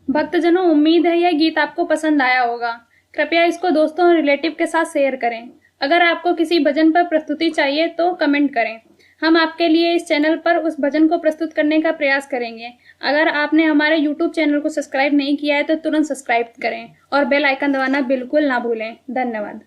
भक्तजनों, उम्मीद है यह गीत आपको पसंद आया होगा। कृपया इसको दोस्तों और रिलेटिव के साथ शेयर करें। अगर आपको किसी भजन पर प्रस्तुति चाहिए तो कमेंट करें। हम आपके लिए इस चैनल पर उस भजन को प्रस्तुत करने का प्रयास करेंगे। अगर आपने हमारे YouTube चैनल को सब्सक्राइब नहीं किया है तो तुरंत सब्सक्राइब करें और बेल आइकन दबाना बिल्कुल ना भूलें। धन्यवाद।